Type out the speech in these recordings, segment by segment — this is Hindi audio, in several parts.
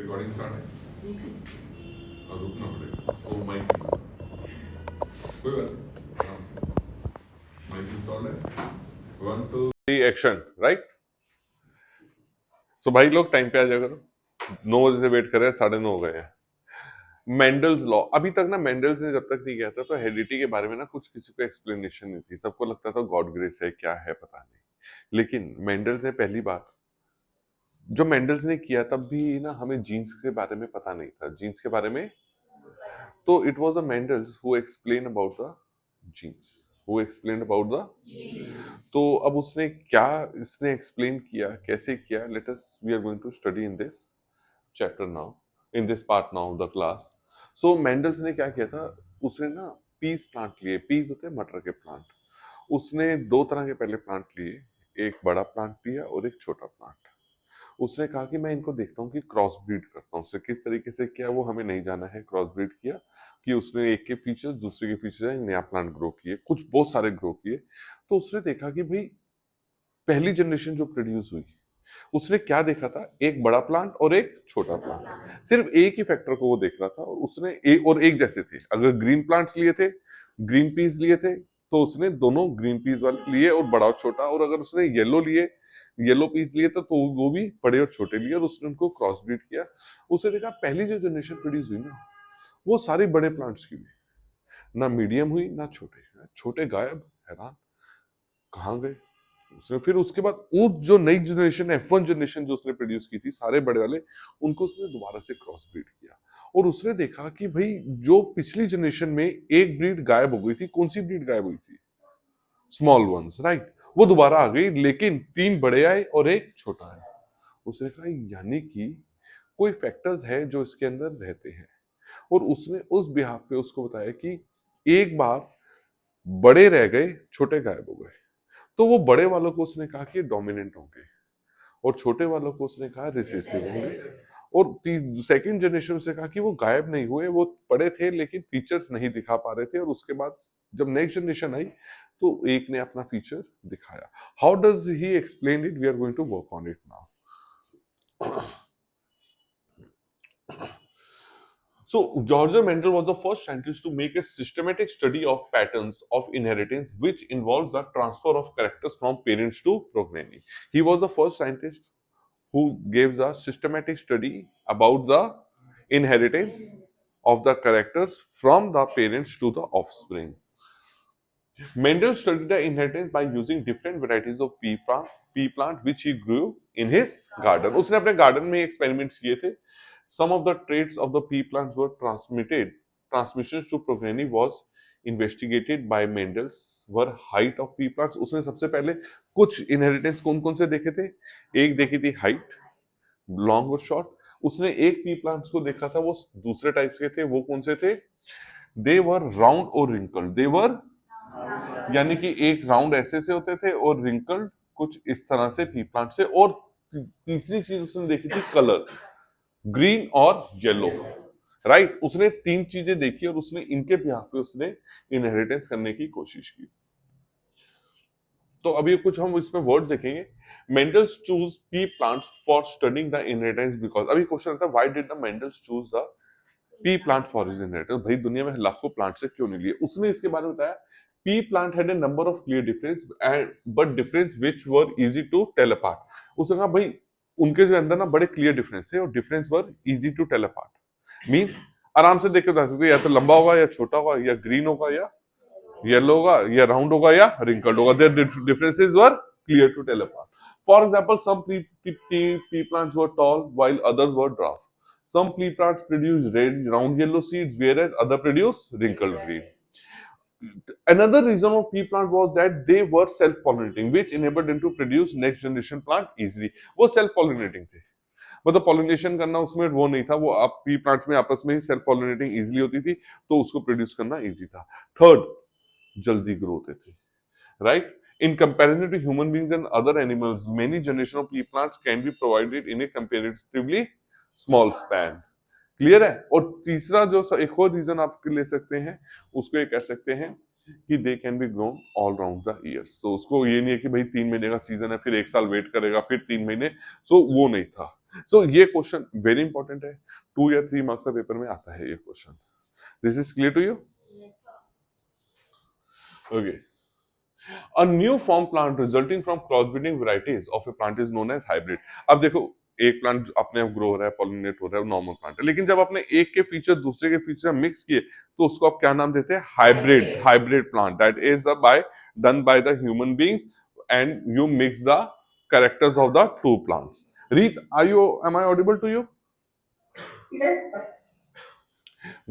रिकॉर्डिंग स्टार्ट है और रुकना पड़ेगा तो माइक कोई बात नहीं आराम से माइक इंस्टॉल है 1 2 3 एक्शन राइट। सो भाई लोग टाइम पे आ जाया करो, 9 बजे से वेट कर रहे हैं, 9:30 हो गए हैं। मेंडल्स लॉ, अभी तक ना मेंडल्स ने जब तक नहीं किया था तो हेरिडिटी के बारे में ना कुछ किसी को एक्सप्लेनेशन नहीं थी, सबको लगता था गॉड ग्रेस है, क्या है पता नहीं। लेकिन मेंडल्स ने पहली बार जो मेंडल्स ने किया तब भी ना हमें जीन्स के बारे में पता नहीं था, जीन्स के बारे में। तो it was a Mendel's who explain about the genes, who explain about the. तो अब उसने क्या इसने एक्सप्लेन किया, कैसे किया, let us we are going to study in this chapter now, in this part now of the class. So Mendel's ने क्या किया था, उसने ना पीस प्लांट लिए, पीस होते हैं मटर के प्लांट। उसने दो तरह के पहले प्लांट लिए, एक बड़ा प्लांट लिया और एक छोटा प्लांट। उसने कहा कि मैं इनको देखता हूँ कि क्रॉस ब्रीड करता हूँ, उसने किस तरीके से किया वो हमें नहीं जाना है। क्रॉस ब्रीड किया कि उसने एक के फीचर्स दूसरे के फीचर्स नया प्लांट ग्रो किए, कुछ बहुत सारे ग्रो किए। तो उसने देखा कि भाई पहली जनरेशन जो प्रोड्यूस हुई, उसने क्या देखा था, एक बड़ा प्लांट और एक छोटा प्लांट। सिर्फ एक ही फैक्टर को वो देख रहा था और उसने एक और एक जैसे थे। अगर ग्रीन प्लांट्स लिए थे, ग्रीन पीस लिए थे, तो उसने दोनों ग्रीन पीस वाले लिए और बड़ा और छोटा। और अगर उसने येलो लिए, येलो पीस लिए तो वो भी बड़े और छोटे लिए और उसने उनको क्रॉस ब्रीड किया। उसने देखा पहली जो जनरेशन प्रोड्यूस हुई ना, वो सारी बड़े प्लांट्स की हुई, ना मीडियम हुई ना छोटे। छोटे गायब, हैरान कहाँ गए। उसने फिर उसके बाद वो जो नई जनरेशन F1 जनरेशन जो उसने प्रोड्यूस की थी, सारे बड़े वाले, उनको उसने दोबारा से क्रॉस ब्रीड किया। और उसने देखा कि भाई जो पिछली जनरेशन में एक ब्रीड गायब हो गई थी, कौन सी ब्रीड गायब हुई थी, स्मॉल वंस राइट, वो दोबारा आ गई, लेकिन 3 बड़े आए और एक छोटा आया। उसने कहा यानी कि कोई फैक्टर्स है जो इसके अंदर रहते हैं। और उसने उस बिहाफ पे उसको बताया कि एक बार बड़े रह गए, छोटे गायब हो गए। तो वो बड़े वालों को उसने कहा कि डोमिनेंट होंगे और छोटे वालों को उसने कहा रिसेसिव होंगे। और सेकंड जनरेशन से कहा कि वो गायब नहीं हुए, वो पड़े थे लेकिन फीचर्स नहीं दिखा पा रहे थे। और उसके बाद जब नेक्स्ट जनरेशन आई तो एक ने अपना फीचर दिखाया। How does he explain it, we are going to work on it now. So, George Mendel was the first scientist to make a systematic study of patterns of inheritance, which involves the transfer of characters from parents to progeny. He was the first scientist who gave a systematic study about the inheritance of the characters from the parents to the offspring. Mendel studied the inheritance by using different varieties of pea plant which he grew in his garden. उसने अपने गार्डन में एक्सपेरिमेंट्स किए थे। Some of the traits of the pea plants were transmitted. Transmissions to progeny was investigated by Mendel's were height of pea plants. उसने सबसे पहले कुछ इनहेरिटेंस कौन कौन से देखे थे, एक देखी थी हाइट, लॉन्ग और शॉर्ट। उसने एक पी प्लांट्स को देखा था, वो दूसरे टाइप्स के थे, वो कौन से थे, दे वर राउंड और रिंकल, दे वर यानी कि एक राउंड ऐसे से होते थे और रिंकल कुछ इस तरह से पी प्लांट से। और तीसरी चीज उसने देखी थी कलर, ग्रीन और येलो राइट। उसने 3 चीजें देखी और उसने इनके बिहाफ पे उसने इनहेरिटेंस करने की कोशिश की। तो अभी कुछ हम इसमें वर्ड्स देखेंगे। Mendel's choose P plants for studying the inheritance because, अभी क्वेश्चन आता है why did the Mendel's choose the P plant for his inheritance. भाई दुनिया में लाखों प्लांट से क्यों नहीं लिए। उसने इसके बारे में बताया pea plant had a number of clear difference and but difference which were easy to tell apart. उसने कहा भाई उनके जो अंदर ना बड़े क्लियर डिफरेंस है और difference were easy to tell apart. Means आराम से देख के बता सकते या तो लंबा होगा या छोटा होगा या ग्रीन होगा या येलो होगा या राउंड होगा या रिंकल्ड होगा। Their differences were clear to tell apart. For example some pea plants were tall while others were dwarf. Some pea plants produce red round yellow seeds whereas other produce wrinkled green. Another reason of pea plant was that they were self pollinating which enabled them to produce next generation plant easily. वो self pollinating थे, मतलब पॉलिनेशन करना उसमें वो नहीं था, वो आप पी प्लांट्स में आपस में ही सेल्फ पॉलिनेटिंग इजीली होती थी तो उसको प्रोड्यूस करना इजी था। थर्ड, जल्दी ग्रो होते थे right. In comparison to human beings and other animals, many generations of pea plants can be provided in a comparatively small span. Clear है। और तीसरा जो एक और रीजन आप ले सकते हैं, उसको ये कह सकते हैं कि they can be grown all round the years. तो उसको ये नहीं है कि भाई 3 महीने का सीजन है फिर 1 साल वेट करेगा फिर 3 महीने, सो वो नहीं था। सो ये क्वेश्चन वेरी इंपॉर्टेंट है, 2 या 3 मार्क्स का पेपर में आता है ये question. This is clear to you? Okay. A new form plant resulting from crossbreeding varieties of a plant is known as hybrid. अब देखो, एक प्लांट अपने आप ग्रो हो रहा है, पॉलिनेट हो रहा है, नॉर्मल प्लांट है, लेकिन जब आपने एक के फीचर दूसरे के फीचर मिक्स किए तो उसको आप क्या नाम देते हैं? Hybrid. Hybrid plant that is by done by the human beings and you mix the characters of the two plants. Reet, am I audible to you?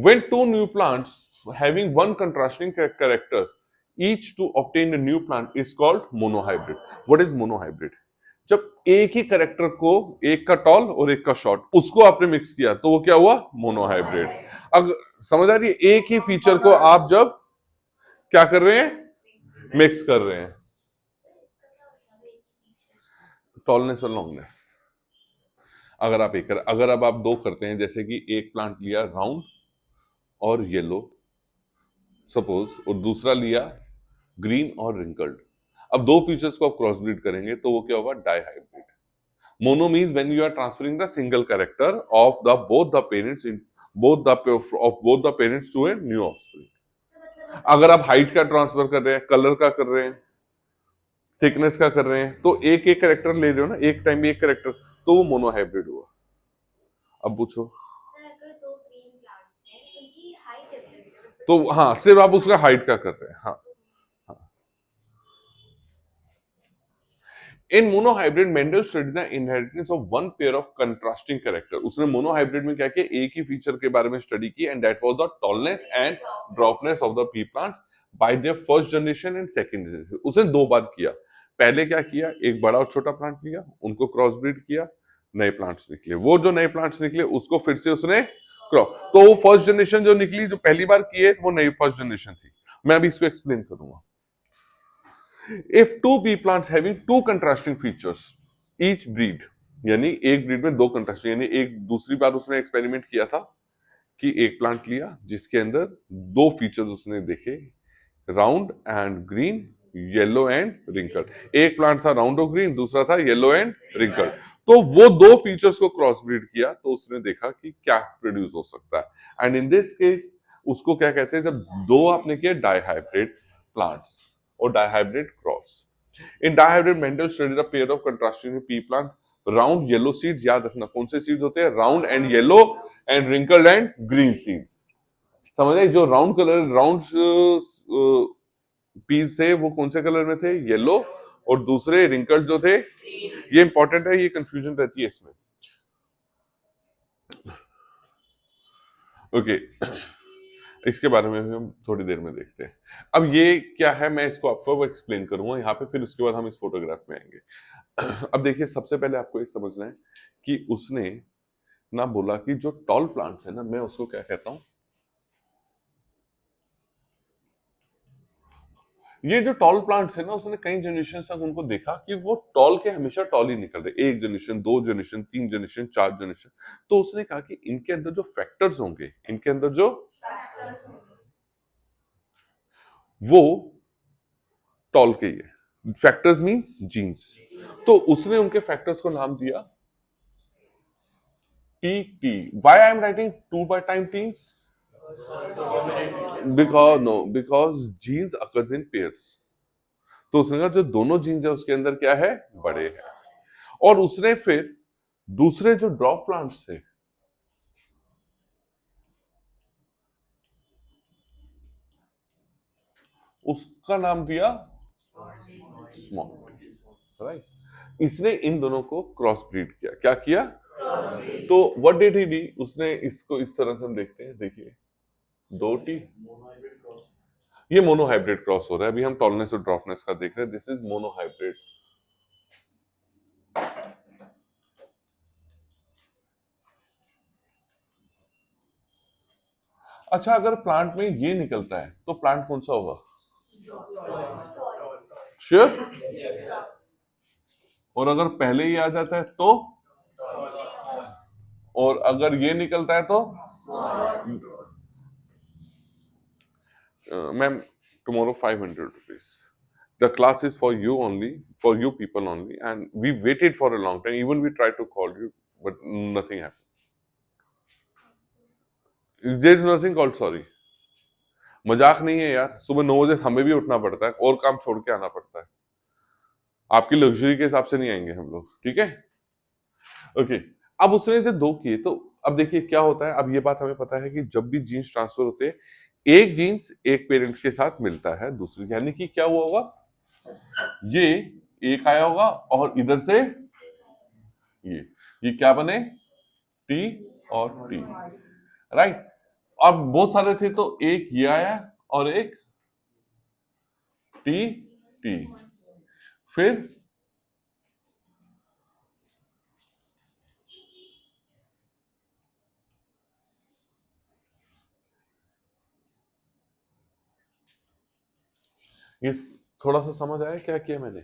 When two new plants having one contrasting characters each to obtain a new plant is called monohybrid. What is monohybrid? जब एक ही करेक्टर को, एक का टॉल और एक का शॉर्ट, उसको आपने मिक्स किया तो वो क्या हुआ? मोनोहाइब्रिड. अगर समझ आ रही है, एक ही फीचर को आप जब क्या कर रहे हैं? मिक्स कर रहे हैं. टॉलनेस और लॉन्गनेस. अगर अब आप दो करते हैं, जैसे कि एक प्लांट लिया राउंड और येलो सपोज, और दूसरा लिया ग्रीन और रिंकल्ड, अब दो फीचर्स को आप क्रॉस ब्रीड करेंगे तो वो क्या होगा? Dihybrid. Mono means when you are transferring the single character of the both the parents in both the parents to a new offspring. अगर आप हाइट का ट्रांसफर कर रहे हैं, कलर का कर रहे हैं, थिकनेस का कर रहे हैं, तो एक एक कैरेक्टर ले रहे हो ना, एक टाइम में एक कैरेक्टर, तो वो मोनोहाइब्रिड हुआ. अब पूछो. तो हाँ, सिर्फ आप उसका हाइट का कर रहे हैं. हाँ. In monohybrid Mendel studied the inheritance of one pair of contrasting character. उसने मोनोहाइब्रिड में क्या किया? एक ही फीचर के बारे में स्टडी की, and that was the tallness and dwarfness of the pea plants by their first generation and second generation. उसने दो बार किया. पहले क्या किया? एक बड़ा और छोटा प्लांट लिया, उनको क्रॉस ब्रीड किया, नए प्लांट्स निकले. वो जो नए प्लांट्स निकले उसको फिर से उसने क्रॉस, तो वो फर्स्ट जनरेशन जो निकली, जो पहली बार की है, वो नई फर्स्ट जनरेशन थी. मैं अभी इसको एक्सप्लेन करूंगा. If two pea plants having two contrasting features each breed, यानी एक ब्रीड में दो कंट्रास्टिंग, यानी एक दूसरी बार उसने एक्सपेरिमेंट किया था कि एक प्लांट लिया जिसके अंदर दो फीचर्स उसने देखे, round and green, yellow and wrinkle. एक प्लांट था राउंड और ग्रीन, दूसरा था येलो एंड रिंकल. तो वो दो फीचर्स को क्रॉस ब्रीड किया तो उसने देखा कि क्या प्रोड्यूस हो सकता है. एंड इन दिस केस उसको क्या कहते हैं? जब दो आपने किए डाइहाइब्रिड प्लांट्स और dihybrid cross. In dihybrid Mendel studied a pair of contrasting P plant round yellow seeds. याद रखना कौन से सीड्स होते हैं? Round and yellow and wrinkled and green seeds. समझ रहे? जो राउंड कलर राउंड पीस थे वो कौन से कलर में थे? येलो. और दूसरे रिंकल्ड जो थे, ये इंपॉर्टेंट है, ये कंफ्यूजन रहती है इसमें. ओके. इसके बारे में भी हम थोड़ी देर में देखते हैं. अब ये क्या है, मैं इसको आपको एक्सप्लेन करूंगा यहाँ पे, फिर उसके बाद हम इस फोटोग्राफ में आएंगे. अब देखिए, सबसे पहले आपको ये समझना है कि उसने ना बोला कि जो टॉल प्लांट्स है ना, मैं उसको क्या कहता हूं, ये जो टॉल प्लांट्स है ना, उसने कई जनरेशन तक उनको देखा कि वो टॉल के हमेशा टॉल ही निकल रहे. एक जनरेशन, दो जनरेशन, 3 जनरेशन, 4 जनरेशन. तो उसने कहा कि इनके अंदर जो फैक्टर्स होंगे, इनके अंदर जो वो टॉल के ही है. Factors means genes. तो उसने उनके फैक्टर्स को नाम दिया T T. Why I am writing 2 by time teens? Because genes occurs in pairs. तो उसने कहा जो दोनों जीन्स है उसके अंदर क्या है? बड़े हैं. और उसने फिर दूसरे जो ड्रॉप प्लांट्स थे, उसका नाम दिया स्मॉल टी. राइट. इसने इन दोनों को क्रॉस ब्रीड किया. क्या किया? तो व्हाट डिड ही डी? उसने इसको इस तरह से हम देखते हैं, देखिए, दो टी, ये मोनोहाइब्रिड क्रॉस हो रहा है. अभी हम टॉलनेस और ड्रॉपनेस का देख रहे हैं. This is monohybrid. अच्छा, अगर प्लांट में ये निकलता है तो प्लांट कौन सा होगा? श्योर. और अगर पहले ही आ जाता है तो? और अगर ये निकलता है तो? Ma'am, tomorrow 500 rupees. The class is for you only, for you people only, and we waited for a long time. Even we tried to call you, but nothing happened. There is nothing called sorry. मजाक नहीं है यार, सुबह 9 बजे हमें भी उठना पड़ता है और काम छोड़ के आना पड़ता है। आपकी लग्जरी के हिसाब से नहीं आएंगे हम लोग, ठीक है? ओके, अब उसने जो 2 किए तो अब देखिए क्या होता है। अब ये बात हमें पता है कि जब भी जीन्स ट्रांसफर होते हैं, एक जीन्स एक पेरेंट के साथ मिलता है दूसरे, यानी कि क्या हुआ होगा, ये एक आया होगा और इधर से ये क्या बने, टी और टी, राइट। अब बहुत सारे थे तो एक ये आया और एक टी टी, फिर ये थोड़ा सा समझ आया क्या किया मैंने?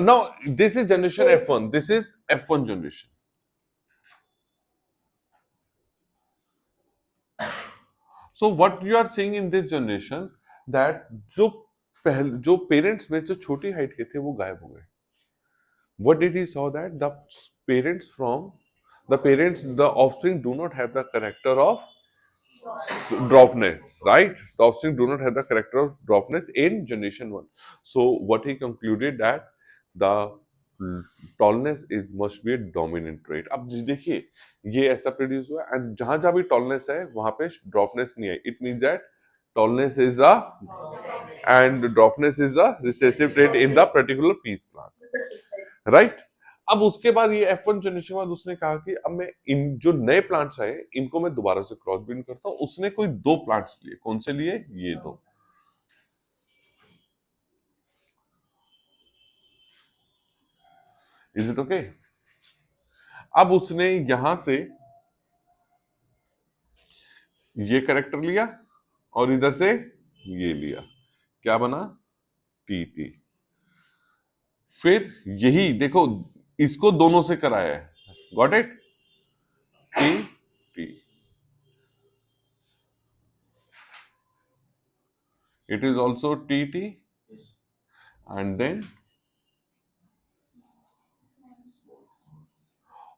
Now this is generation F1, this is F1 generation. So what you are seeing in this generation that जो पेरेंट्स में जो छोटी हाइट के थे वो गायब हो गए। What did he saw that the offspring do not have the character of dwarfness, right? The offspring do not have the character of dwarfness in generation 1. So what he concluded that the tallness is must be a dominant trait. अब देखिए ये ऐसा प्रोड्यूस हुआ एंड जहां जहां भी tallness है वहां पे dwarfness नहीं है। It means that tallness is a and dwarfness is a recessive trait in the particular peace plant, right? अब उसके बाद ये F1 जनरेशन बाद उसने कहा कि अब मैं इन जो नए प्लांट्स आए इनको मैं दोबारा से क्रॉस ब्रीड करता हूं। उसने कोई 2 प्लांट्स लिए, कौन से लिए? ये 2। Is it okay? अब उसने यहां से ये कैरेक्टर लिया और इधर से ये लिया, क्या बना? T T. फिर यही देखो इसको दोनों से कराया है, got it? T T, it is also TT and then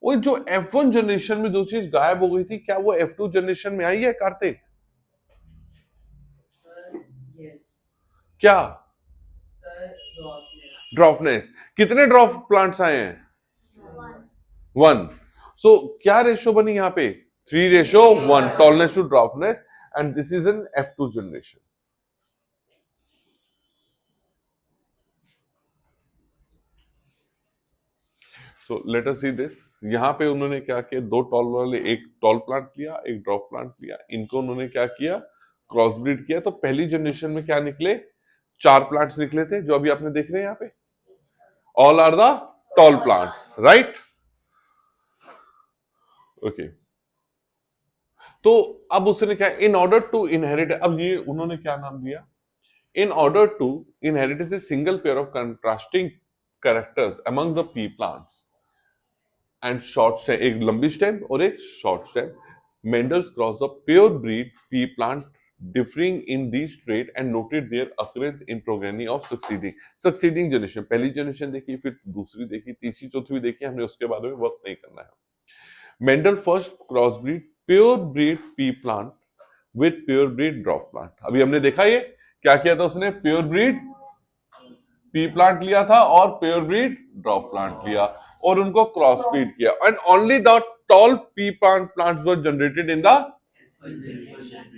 वो जो F1 जनरेशन में जो चीज गायब हो गई थी क्या वो F2 जनरेशन में आई है कार्तिक? क्या? ड्रॉपनेस। कितने ड्रॉप प्लांट्स आए हैं? 1। सो क्या रेशो बनी यहां पे? 3:1, tallness to dwarfness, and this is an F2 generation. So let us see this. यहां पे उन्होंने क्या किया, 2 टॉल वाले, एक टॉल प्लांट लिया, एक ड्रॉप प्लांट लिया, इनको उन्होंने क्या किया, क्रॉस ब्रीड किया। तो पहली जनरेशन में क्या निकले? 4 प्लांट्स निकले थे जो अभी आपने देख रहे हैं यहां पे, all are the tall plants, right? Okay, तो अब उसने क्या, इन ऑर्डर टू इनहेरिट, अब ये उन्होंने क्या नाम दिया, in order to inherit is a single pair of contrasting characters among the pea plants and short stem, एक लंबी स्टेम और एक short stem, Mendel's cross the pure breed pea plant differing in these trait and noted their occurrence in progeny of succeeding generation। पहली जनरेशन देखी, फिर दूसरी देखी, तीसरी चौथी भी देखी, हमने उसके बारे में वर्क नहीं करना है। Mendel first cross breed pure breed pea plant with pure breed drop plant. अभी हमने देखा ये क्या किया था उसने, प्योर ब्रीड पी प्लांट लिया था और प्योर ब्रीड ड्रॉप प्लांट लिया और उनको क्रॉस ब्रीड किया, and only the tall P plants were generated in the,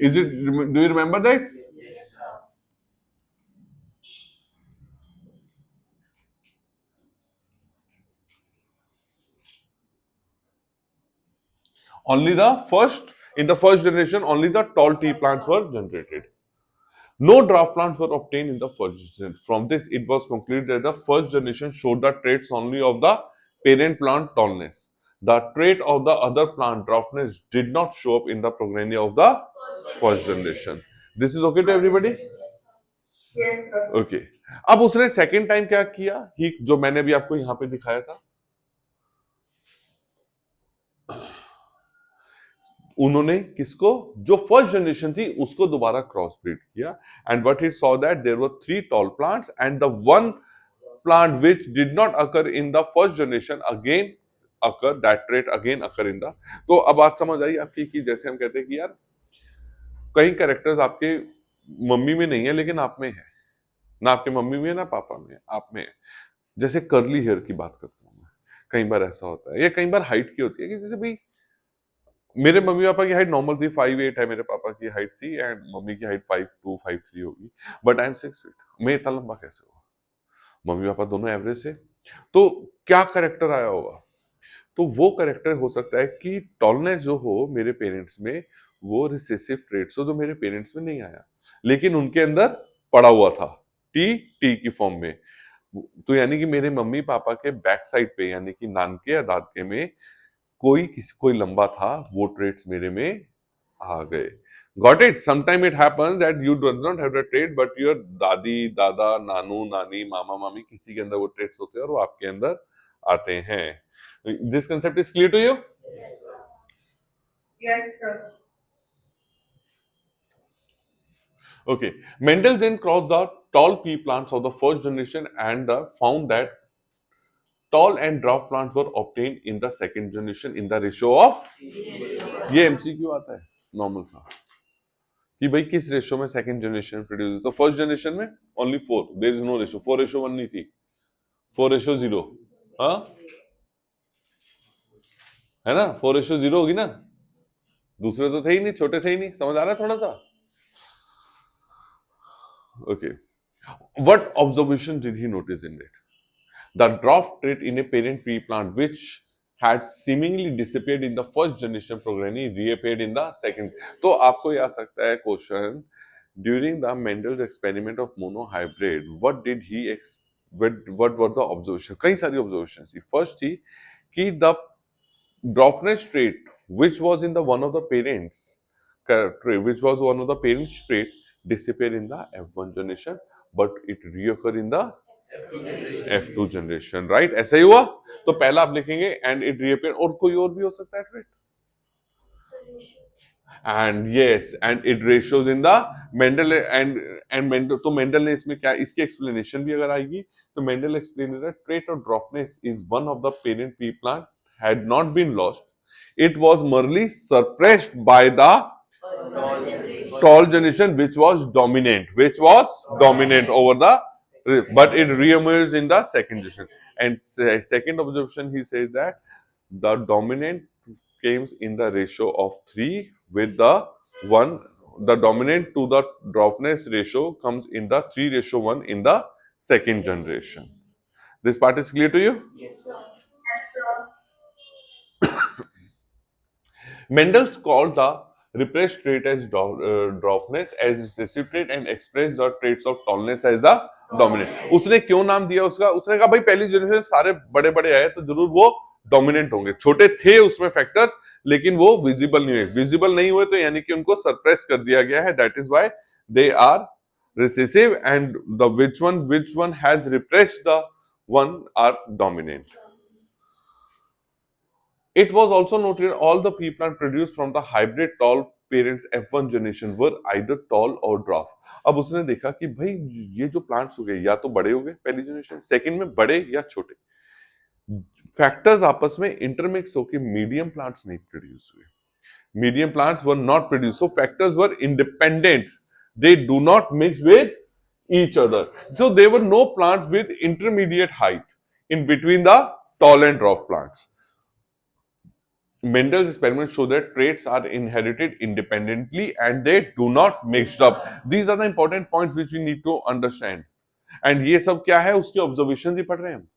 is it, do you remember that? Only the first, in the first generation only the tall tea plants were generated. No dwarf plants were obtained in the first generation. From this it was concluded that the first generation showed the traits only of the parent plant tallness. The trait of the other plant dwarfness did not show up in the progeny of the first generation. This is okay to everybody? Yes, sir. Okay. अब उसने सेकेंड टाइम क्या किया, ही जो मैंने भी आपको यहां पे दिखाया था, उन्होंने किसको, जो फर्स्ट जनरेशन थी उसको दोबारा क्रॉस ब्रीड किया, and what he saw that there were 3 tall plants and the one plant which did not occur in the first generation again occur that trait again occur in the. तो अब बात समझ आई आपकी कि जैसे हम कहते हैं कि यार कई कैरेक्टर्स आपके मम्मी में नहीं है लेकिन आप में है, ना आपके मम्मी में है ना पापा में है, आप में है। जैसे कर्ली हेयर की बात करता हूँ मैं, कई बार ऐसा होता है, या कई बार हाइट की होती है कि जैसे भाई मेरे मम्मी पापा की हाइट नॉर्मल थी, 5'8" है मेरे पापा की हाइट थी, एंड मम्मी की हाइट 5'2", 5'3" होगी, बट आई एम 6 फीट। मैं इतना लंबा कैसे हुआ? मम्मी पापा दोनों एवरेज से। तो क्या करेक्टर आया होगा? तो वो करेक्टर हो सकता है कि टॉलनेस जो हो मेरे पेरेंट्स में, वो रिसेसिव ट्रेट्स हो जो मेरे पेरेंट्स में नहीं आया, लेकिन उनके अंदर पड़ा हुआ था, टी टी की फॉर्म में। तो यानी कि मेरे मम्मी पापा के बैक साइड पे, यानी कि नानके या दादके में कोई लंबा था, वो ट्रेट्स मेरे में आ गए। Got it? Sometime it happens that you do not have the trait, but your दादी दादा नानू नानी मामा मामी किसी के अंदर वो ट्रेट्स होते हैं और वो आपके अंदर आते हैं। This concept is clear to you? Yes, sir. Okay. Mendel then crossed the tall pea plants of the first generation and found that tall and dwarf plants were obtained in the second generation in the ratio of, ये एमसीक्यू आता है नॉर्मल सा, कि भाई किस रेशियो में सेकंड जनरेशन प्रोड्यूस। तो फर्स्ट जनरेशन में only 4, there is no ratio, 4:1 नहीं थी, 4:0। हाँ, है ना, 4:0 होगी ना, दूसरे तो थे ही नहीं, छोटे थे ही नहीं। समझ आ रहा है थोड़ा सा? Okay, what observation did he notice in it? The dwarf trait in a parent pea plant, which had seemingly disappeared in the first generation progeny, reappeared in the second. तो आपको ये आ सकता है question, during the Mendel's experiment of monohybrid, what did he what were the observations? कई सारी observations थी। First थी कि the dwarfness trait, which was in the one of the parents, which was one of the parents trait, disappear in the F1 generation, but it reoccur in the F2 generation, right? ऐसा ही हुआ। तो पहला आप लिखेंगे एंड इट रीअपियर, और कोई और भी हो सकता है trait, and yes and it ratios in the Mendel and Mendel. तो मेंडल ने इसमें क्या, इसकी एक्सप्लेनेशन भी अगर आएगी तो Mendel explain that trait of dwarfness is one of the parent pea plant had not been lost, it was merely suppressed by the tall generation which was dominant over the, but it reemerged in the second generation. And second observation, he says that the dominant came in the ratio of 3 with the 1, the dominant to the dwarfness ratio comes in the 3:1 in the second generation. This part is clear to you? Yes, sir. Mendel's called the repressed trait as dwarfness as recessive trait and expressed the traits of tallness as the dominant. उसने क्यों नाम दिया उसका? उसने कहा भाई पहली जनरेशन सारे बड़े बड़े आए तो जरूर वो डोमिनेंट होंगे, छोटे थे उसमें फैक्टर्स लेकिन वो विजिबल नहीं हुए। विजिबल नहीं हुए तो यानी कि उनको सरप्रेस कर दिया गया है, that is why they are recessive, and the which one has repressed the one are dominant. It was also noted all the pea plant produced from the hybrid tall parents F1 generation were either tall or dwarf. अब उसने देखा कि भाई ये जो प्लांट्स हो गए या तो बड़े हो गए पहली जनरेशन, सेकंड में बड़े या छोटे, फैक्टर्स आपस में इंटरमिक्स होकर मीडियम प्लांट्स नहीं प्रोड्यूस हुए, medium plants were not produced, so factors were independent, they do not mix with each other, so there were no plants with intermediate height in between the tall and dwarf plants. Mendel's experiments show that traits are inherited independently and they do not mix up. These are the important points which we need to understand. And ये सब क्या है, उसकी observations ही पढ़ रहे हैं हम।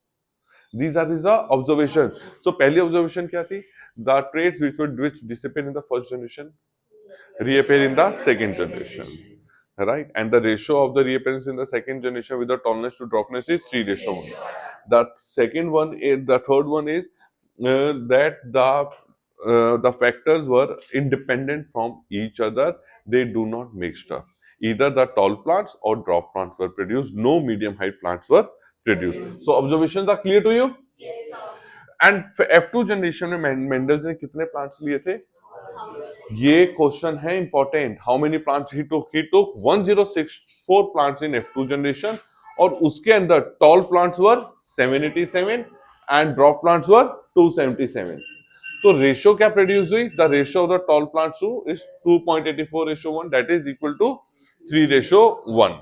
These are the observations. So पहली observation क्या थी? The traits which disappear in the first generation reappear in the second generation, right? And the ratio of the reappearance in the second generation with the tallness to dwarfness is 3:1. The second one is, the third one is that the factors were independent from each other. They do not mix up. Either the tall plants or dwarf plants were produced. No medium height plants were produced. So observations are clear to you? Yes, sir. And F2 generation में मेंडल्स ने कितने प्लांट्स लिए थे? ये क्वेश्चन है important. How many plants he took? 1064 plants in F2 generation, और उसके अंदर tall plants were 787 and dwarf plants were 277. तो रेशियो क्या प्रोड्यूस हुई? The ratio of the tall plants to is 2.84:1, that is equal to 3:1.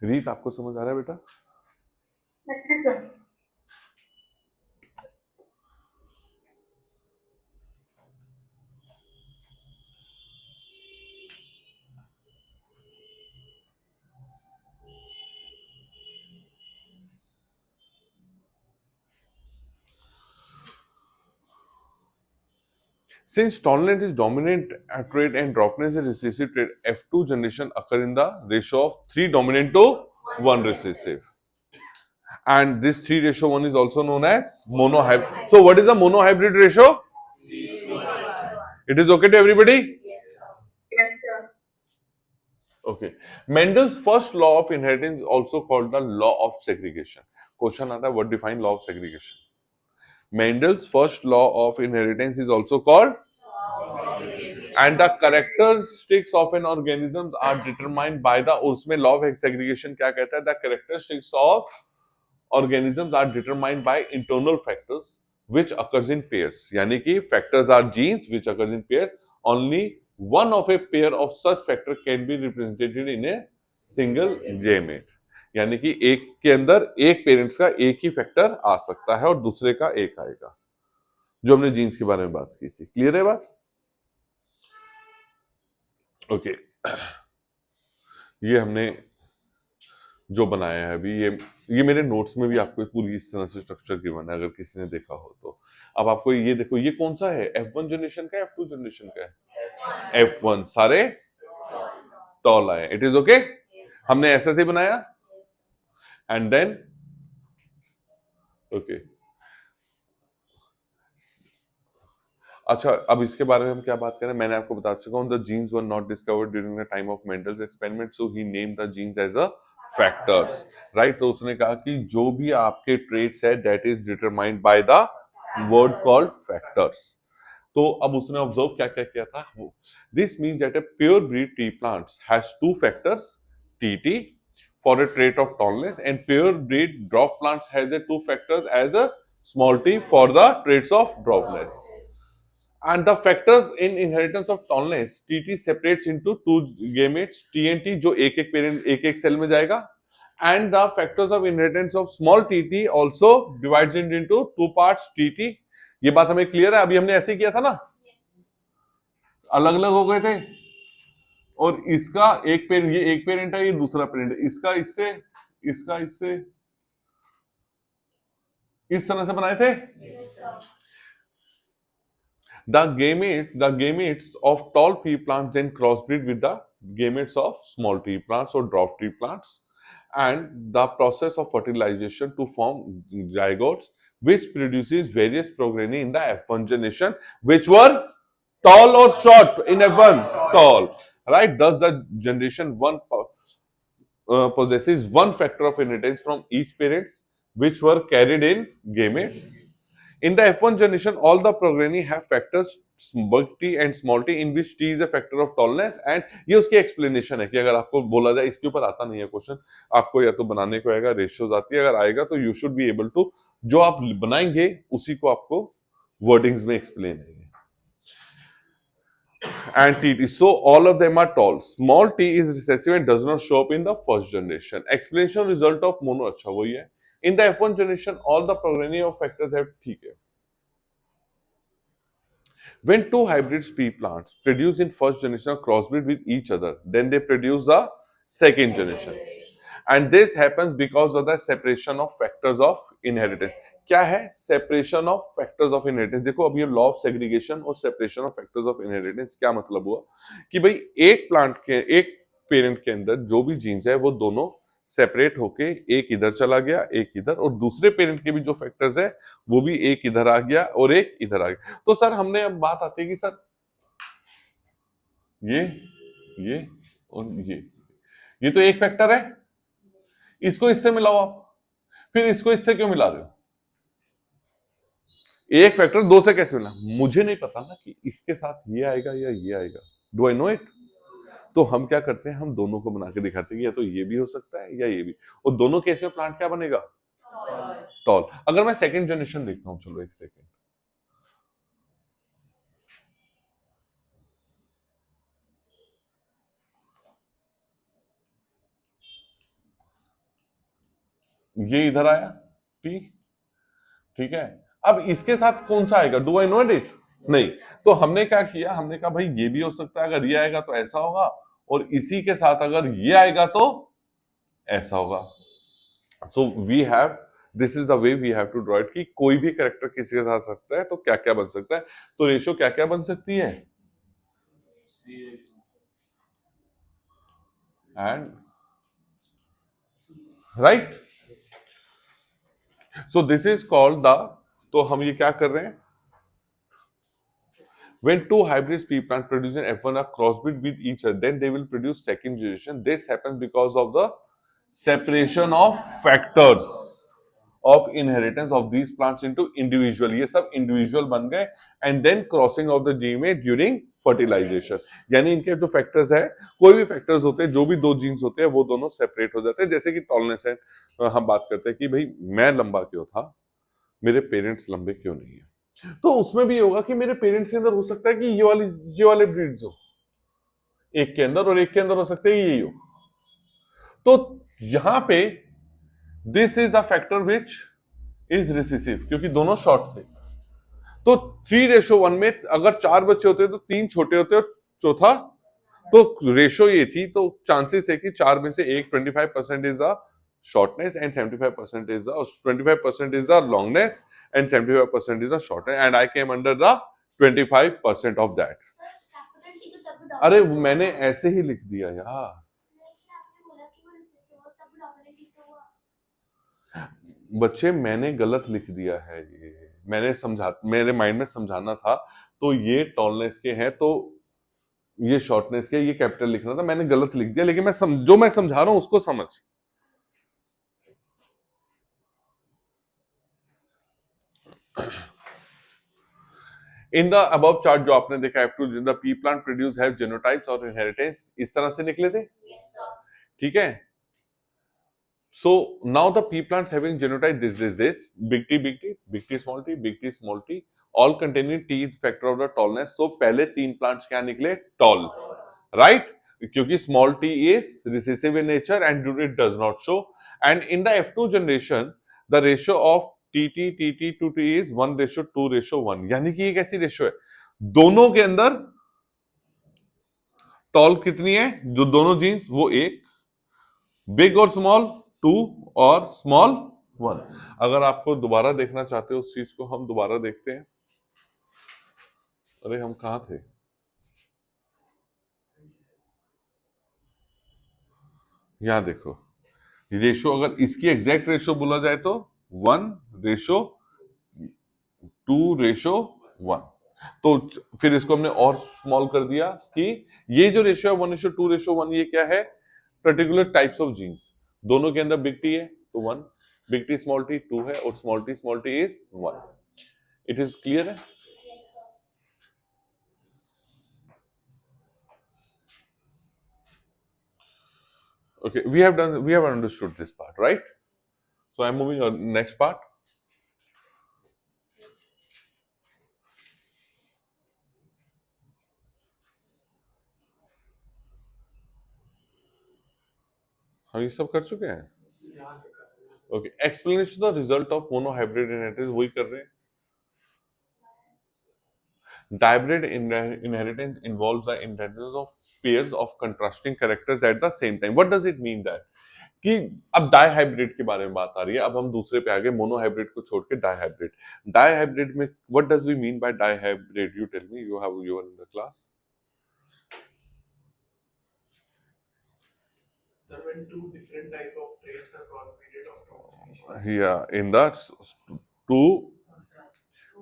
Reet आपको समझ आ रहा है बेटा? Yes, sir. Since tallness is dominant trait and dwarfness is recessive trait, F2 generation occur in the ratio of 3 dominant to 1 recessive. And this 3:1 is also known as monohybrid. So what is the monohybrid ratio? It is okay to everybody? Yes, sir. Okay. Mendel's first law of inheritance is also called the law of segregation. Question आता है, what define law of segregation? Mendel's first law of inheritance is also called, and the characteristics of an organism are determined by the, उसमें law of segregation क्या कहता है? The characteristics of organisms are determined by internal factors which occurs in pairs. यानी कि factors are genes which occurs in pairs. Only one of a pair of such factor can be represented in a single gamete. यानी कि एक के अंदर एक पेरेंट्स का एक ही फैक्टर आ सकता है और दूसरे का एक आएगा, जो हमने जीन्स के बारे में बात की थी. क्लियर है बात? ओके. ये हमने जो बनाया है अभी, ये मेरे नोट्स में भी आपको पूरी इस तरह से स्ट्रक्चर गिवन है, अगर किसी ने देखा हो तो. अब आपको ये देखो, ये कौन सा है? F1 जनरेशन का, F2 जनरेशन का है? F1. सारे टॉल आए. It is okay? हमने ऐसे से बनाया एंड देन ओके. अच्छा, अब इसके बारे में हम क्या बात करें? मैंने आपको बता चुका हूं, the genes were not discovered during the time of Mendel's experiment, so he named the genes as a factors. Right? तो उसने कहा कि जो भी आपके ट्रेट्स है that is determined by the word called factors. तो अब उसने ऑब्जर्व क्या क्या किया था? This means that a pure breed tree plants has two factors, TT for a trait of tallness, and pure breed dwarf plants has a two factors as a small t for the traits of dwarfness. And the factors in inheritance of tallness, TT separates into two gametes, T and T, जो एक एक पेरेंट एक एक सेल में जाएगा, and the factors of inheritance of small TT also divides it into two parts, TT. ये बात हमें क्लियर है? अभी हमने ऐसे ही किया था ना, अलग अलग हो गए थे, और इसका एक पेरेंट, ये एक पेरेंट है, ये दूसरा पेरेंट है, इसका इससे, इसका इससे, इस तरह से बनाए थे. The gametes of tall tree plants then crossbreed with the gametes of small tree plants or dwarf tree plants, and the process of fertilization to form zygotes, which produces various progeny in the F1 generation, which were tall or short in F1? Tall. Right? Thus the generation 1 possesses one factor of inheritance from each parents, which were carried in gametes. In the F1 generation, all the progeny have factors big T and small t, in which T is a factor of tallness. And ये उसकी explanation है कि अगर आपको बोला जाए, इसके ऊपर आता नहीं है क्वेश्चन, आपको या तो बनाने को आएगा, रेशियोज आती है, अगर आएगा तो you should be able to, जो आप बनाएंगे उसी को आपको वर्डिंग्स में एक्सप्लेन है. And TT. So all of them are tall. Small t is recessive and does not show up in the first generation. Explanation result of mono, अच्छा वही है. In the F1 generation, all the progeny of factors have, ठीक है. When two hybrid pea plants produce in first generation crossbreed with each other, then they produce the second generation. And this happens because of the separation of factors of inheritance. क्या है? Separation of factors of inheritance. देखो अब ये लॉ ऑफ सेग्रीगेशन और separation of factors of inheritance क्या मतलब हुआ कि भाई एक प्लांट के, एक पेरेंट के अंदर जो भी जीन्स है वो दोनों सेपरेट होके एक इधर चला गया, एक इधर, और दूसरे पेरेंट के भी जो फैक्टर्स है वो भी एक इधर आ गया और एक इधर आ गया. तो सर हमने अब बात आती है कि सर ये और ये तो एक फैक्टर है, इसको इससे मिलाओ आप, फिर इसको इससे क्यों मिला रहे हो? एक फैक्टर दो से कैसे मिला? मुझे नहीं पता ना कि इसके साथ ये आएगा या ये आएगा. Do I know it? तो हम क्या करते हैं, हम दोनों को बना के दिखाते हैं कि या तो ये भी हो सकता है या ये भी, और दोनों केस में प्लांट क्या बनेगा, टॉल। अगर मैं सेकंड जनरेशन देखता हूं, चलो एक सेकंड, ये इधर आया टी, ठीक है। अब इसके साथ कौन सा आएगा, डू आई नो इट, नहीं। तो हमने क्या किया, हमने कहा भाई ये भी हो सकता है, अगर ये आएगा तो ऐसा होगा, और इसी के साथ अगर ये आएगा तो ऐसा होगा। So we have, this is the way we have to draw it, कि कोई भी कैरेक्टर किसी के साथ सकता है तो क्या क्या बन सकता है। तो रेशियो क्या क्या बन सकती है, and right, so this is called the, तो हम ये क्या कर रहे हैं, when two hybrid pea plants produce an F1 are crossbreed with each other, then they will produce second generation. This happens because of the separation of factors of inheritance of these plants into individual, ये सब individual बन गए, and then crossing of the gene during fertilization, यानी इनके जो फैक्टर्स है, कोई भी फैक्टर्स होते हैं, जो भी दो जीन्स होते हैं वो दोनों सेपरेट हो जाते हैं। जैसे कि टॉलनेस है, हम बात करते हैं कि भाई मैं लंबा क्यों था, मेरे पेरेंट्स लंबे क्यों नहीं है, तो उसमें भी होगा कि मेरे पेरेंट्स के अंदर हो सकता है कि ये वाले ब्रीड्स हो एक के अंदर, और एक के अंदर हो सकता है यही हो। तो यहां पे this is a factor which is recessive, क्योंकि दोनों शॉर्ट थे। तो 3:1 में अगर 4 बच्चे होते तो 3 छोटे होते और चौथा, तो रेशियो ये थी, तो चांसेस है कि 4 में से एक 25% is the shortness and 75% is the 25% is the longness and 75% is the shortness, and I came under the 25% of that. अरे मैंने ऐसे ही लिख दिया यार, बच्चे मैंने गलत लिख दिया है, ये मैंने समझा, मेरे माइंड में समझाना था, तो ये टॉलनेस के हैं, तो ये शॉर्टनेस के, ये कैपिटल लिखना था, मैंने गलत लिख दिया, लेकिन मैं जो मैं समझा रहा हूं उसको समझ। इन द अबव चार्ट जो आपने देखा, F2 the P plant produce have genotypes और इनहेरिटेंस, इस तरह से निकले थे, ठीक है। So now the pea plants having genotype this big T small t, big T small t, all containing T factor of the tallness. So पहले 3 plants क्या निकले, tall, right? क्योंकि small t is recessive in nature and it does not show. And in the F2 generation, the ratio of TT to T is 1:2:1. यानी कि ये कैसी रेशियो है, दोनों के अंदर टॉल कितनी है, जो दोनों जीन्स वो एक, बिग और स्मॉल 2 और स्मॉल 1। अगर आपको दोबारा देखना चाहते हो उस चीज को, हम दोबारा देखते हैं। अरे हम कहां थे, यहां देखो, रेशो अगर इसकी एग्जैक्ट रेशो बोला जाए तो 1:2:1, तो फिर इसको हमने और स्मॉल कर दिया कि ये जो रेशियो है 1:2:1, ये क्या है, पर्टिकुलर टाइप्स ऑफ जीन्स, दोनों के अंदर बिग टी है तो 1, बिग टी स्मॉल टी 2 है, और small T is 1। It is clear है। Okay, we have understood this part, right? So I'm moving on next part. हम ये सब कर चुके हैं। Okay, explanation the result of monohybrid inheritance वही कर रहे हैं। Dihybrid inheritance involves the inheritance of pairs of contrasting characters at the same time. What does it mean that? कि अब डाइहाइब्रिड के बारे में बात आ रही है, अब हम दूसरे पे आ गए, मोनोहाइब्रिड को छोड़ के डाइहाइब्रिड। डाइहाइब्रिड में what does we mean by dihybrid, you tell me, you have in the class. Sir, when two different type of traits are crossbreeded of two species. Yeah, in the two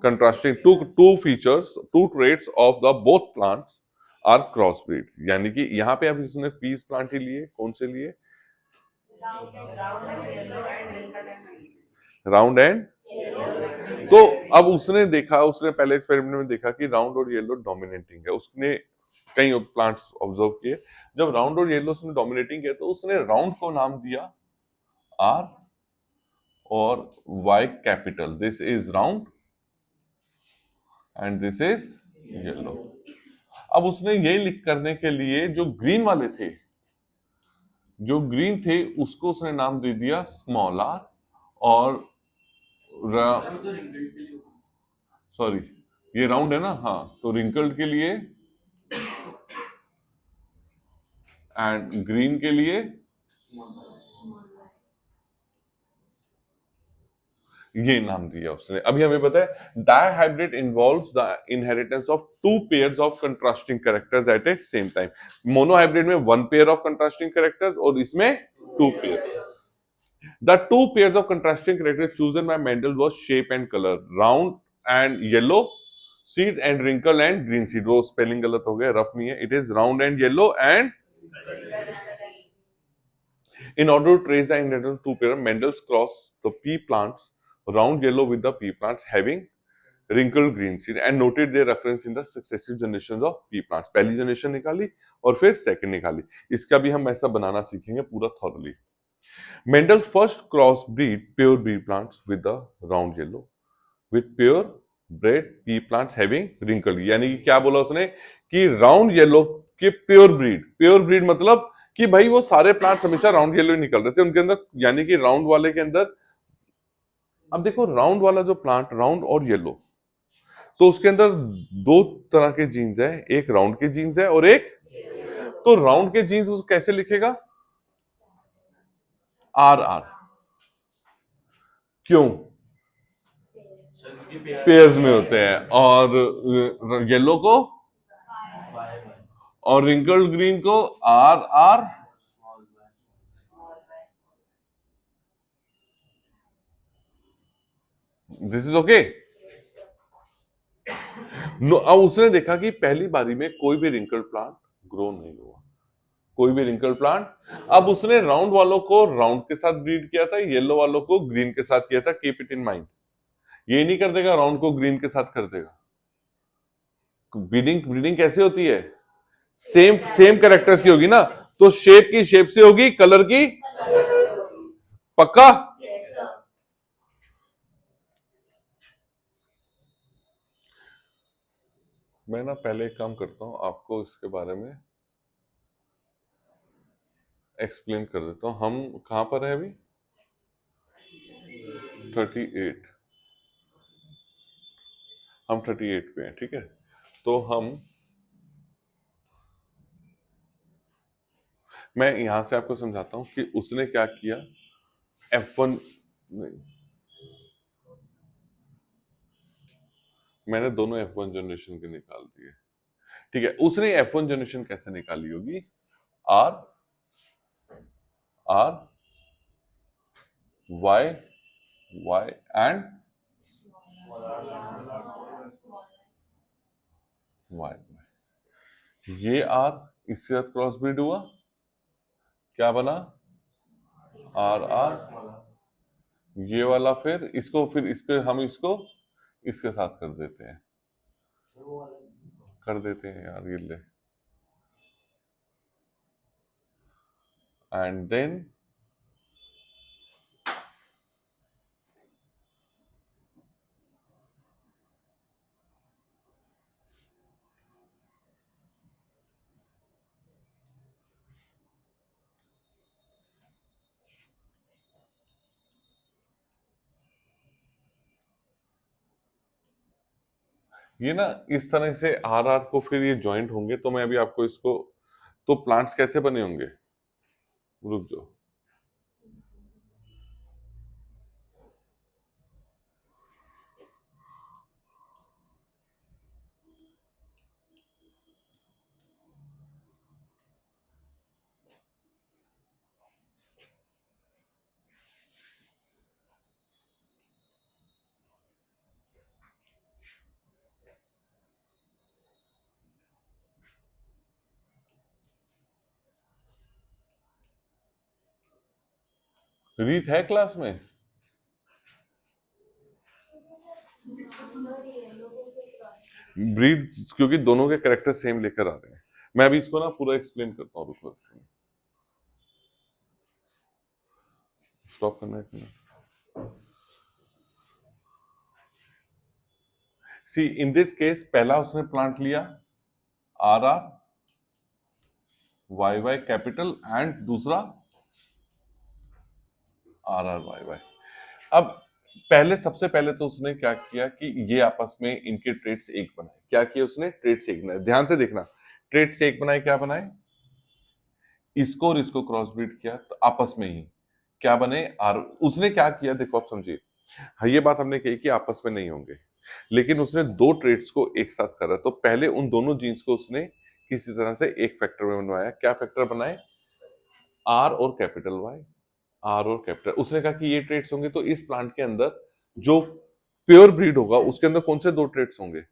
contrasting two features, two traits of the both plants are crossbreed, यानी कि यहाँ पे अब इसने पीस प्लांट ही लिए, कौन से लिए, राउंड एंड, तो अब उसने देखा, उसने पहले एक्सपेरिमेंट में देखा कि राउंड और येलो डोमिनेटिंग है, उसने कई प्लांट्स ऑब्जर्व किए, जब राउंड और येलो उसने डोमिनेटिंग किया तो उसने राउंड को नाम दिया आर और Y capital, this is round and this is yellow. अब उसने ये लिख करने के लिए जो ग्रीन वाले थे, जो ग्रीन थे उसको उसने नाम दे दिया स्मॉल आर, और सॉरी ये राउंड है ना, हाँ, तो रिंकल्ड के लिए एंड ग्रीन के लिए ये नाम दिया उसने। अभी हमें पता है dihybrid involves the inheritance of two pairs of contrasting characters at a same time. Monohybrid में one pair of contrasting characters और इसमें two pair. The two pairs of contrasting characters chosen by Mendel was shape and color, round and yellow seed and wrinkle and green seed। वो स्पेलिंग गलत हो गया, रफ नहीं है, it is round and yellow and in order to trace the inheritance of two pairs, Mendel's crossed the pea plants round yellow with the pea plants having wrinkled green seed and noted their occurrence in the successive generations of pea plants। पहली जनरेशन निकाली और फिर सेकंड निकाली। इसका भी हम ऐसा बनाना सीखेंगे पूरा thoroughly. Mendel first crossbreed pure pea plants with the round yellow with pure bred pea plants having wrinkled, यानी कि क्या बोला उसने कि राउंड येलो के प्योर ब्रीड मतलब कि भाई वो सारे प्लांट्स हमेशा राउंड येलो ही निकल रहे थे उनके अंदर, यानी कि राउंड वाले के अंदर। अब देखो राउंड वाला जो प्लांट, राउंड और येलो, तो उसके अंदर दो तरह के जीन्स है, एक राउंड के जीन्स है और एक, तो राउंड के जीन्स उसको कैसे लिखेगा, आर आर, क्यों, पेयर्स में होते हैं, और येलो को और रिंकल्ड ग्रीन को R R, this is okay. अब उसने देखा कि पहली बारी में कोई भी रिंकल्ड प्लांट ग्रो नहीं हुआ, कोई भी रिंकल्ड प्लांट। अब उसने राउंड वालों को राउंड के साथ ब्रीड किया था, येलो वालों को ग्रीन के साथ किया था। कीप इट इन माइंड, ये नहीं कर देगा राउंड को ग्रीन के साथ कर देगा। ब्रीडिंग ब्रीडिंग कैसे होती है, सेम सेम कैरेक्टर्स की होगी ना, तो शेप की शेप से होगी, कलर की पक्का। मैं ना पहले एक काम करता हूं, आपको इसके बारे में एक्सप्लेन कर देता हूं। हम कहां पर है अभी, 38, हम 38 पे हैं, ठीक है। तो मैं यहां से आपको समझाता हूं कि उसने क्या किया। F1 नहीं, मैंने दोनों F1 जनरेशन के निकाल दिए, ठीक है। उसने F1 जनरेशन कैसे निकाली होगी, R R Y Y and Y, ये आर इसके साथ क्रॉस ब्रीड हुआ, क्या बना, आर आर, ये वाला फिर इसको हम इसको इसके साथ कर देते हैं, यार ये ले, एंड देन ये ना इस तरह से आर आर को फिर ये ज्वाइंट होंगे। तो मैं अभी आपको इसको, तो प्लांट्स कैसे बने होंगे, रुक जाओ, रीत है क्लास में, ब्रीड, क्योंकि दोनों के कैरेक्टर सेम लेकर आ रहे हैं। मैं अभी इसको ना पूरा एक्सप्लेन करता हूँ, रुको स्टॉप करना है एक minute. See in this case पहला उसने प्लांट लिया R R Y Y capital and दूसरा आर आर वाई वाई। अब पहले सबसे पहले तो उसने क्या किया कि ये आपस में इनके ट्रेड्स एक बनाए। क्या किया उसने? ट्रेड्स एक बनाए। ध्यान से देखना, ट्रेड्स एक बनाए, क्या बनाए? इसको और इसको क्रॉस ब्रीड किया तो आपस में ही क्या बने? आर। उसने क्या किया देखो आप समझिए, हाँ ये बात हमने कही कि आपस में नहीं होंगे, लेकिन उसने दो ट्रेड्स को एक साथ करा। तो पहले उन दोनों जीन्स को उसने किसी तरह से एक फैक्टर में बनवाया। क्या फैक्टर बनाए? आर और कैपिटल वाई, आर और कैपिटल। उसने कहा कि ये ट्रेड्स होंगे, तो इस प्लांट के अंदर जो प्योर ब्रीड होगा उसके अंदर कौन से दो ट्रेड्स होंगे?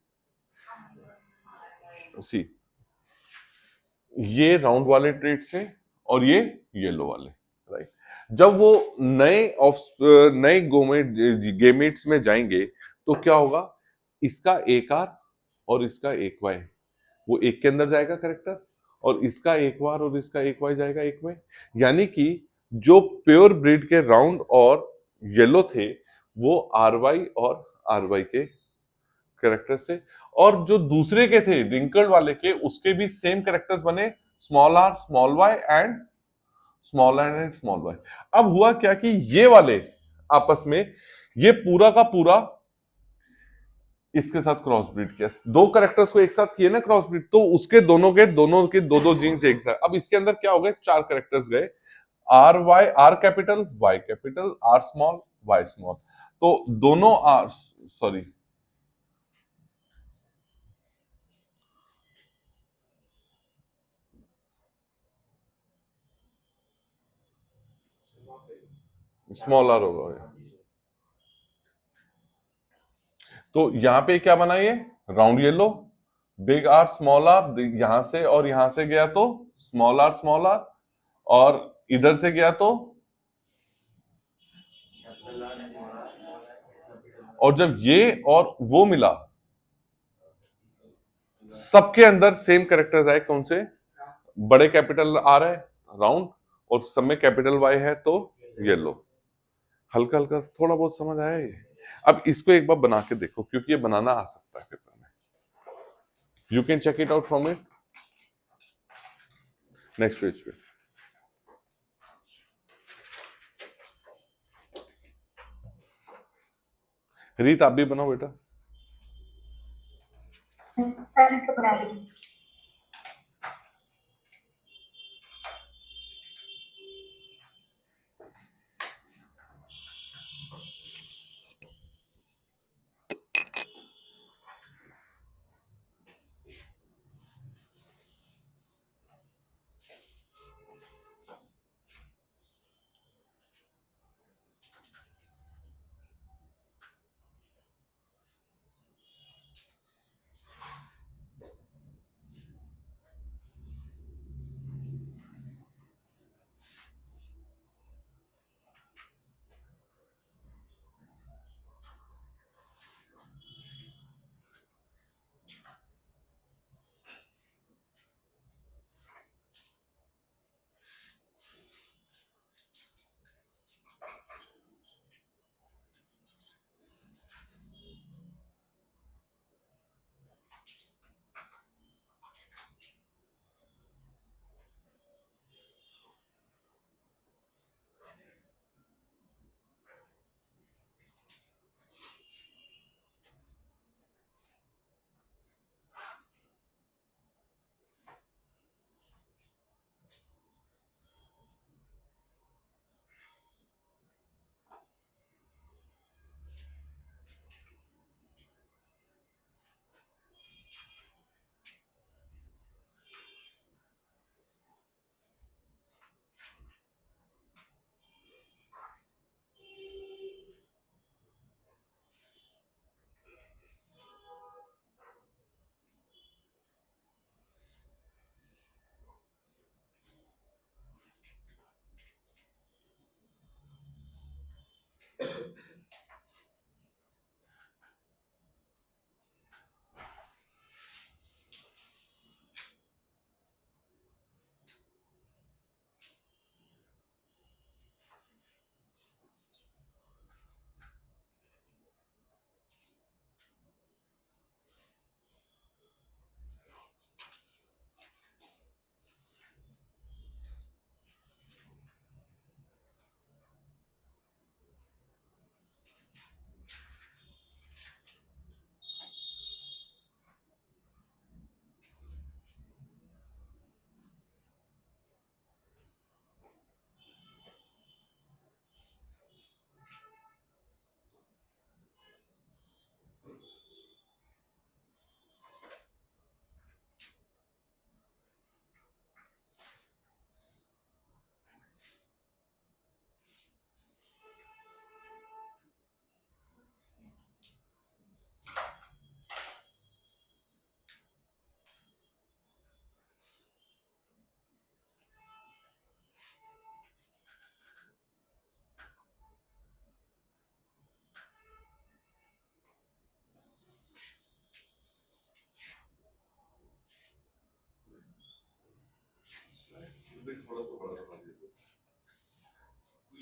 सी ये राउंड वाले ट्रेड्स हैं और ये येलो वाले, राइट। जब वो नए ऑफ नए गेमेट्स में जाएंगे तो क्या होगा? इसका एक आर और इसका एक वाई, वो एक के अंदर जाएगा करेक्टर, और इसका एक वार और इसका एक वाई जाएगा एक में। यानी कि जो प्योर ब्रीड के राउंड और येलो थे वो आर वाई और आर वाई के करेक्टर से, और जो दूसरे के थे रिंकल्ड वाले के, उसके भी सेम करेक्टर्स बने, small R small Y and small N and small Y. अब हुआ क्या कि ये वाले आपस में ये पूरा का पूरा इसके साथ क्रॉस ब्रीड किया, दो करेक्टर्स को एक साथ किए ना क्रॉस ब्रीड, तो उसके दोनों के दो दो जीन्स एक साथ। अब इसके अंदर क्या हो गए? चार करेक्टर्स गए, R Y, R capital Y capital, R small Y small. तो दोनों आर, सॉरी स्मॉल आर होगा। तो यहां पे क्या बना? ये round yellow, big R small R, यहां से और यहां से गया तो स्मॉल आर, और इधर से गया तो, और जब ये और वो मिला सबके अंदर सेम करेक्टर्स आए। कौन से? बड़े कैपिटल आर है राउंड, और सब में कैपिटल वाई है तो येलो। हल्का हल्का थोड़ा बहुत समझ आया ये? अब इसको एक बार बना के देखो, क्योंकि ये बनाना आ सकता है पेपर में। You can check it out from it next page पे। रीत आप भी बनाओ बेटा। मैं इसको बना रही हूँ।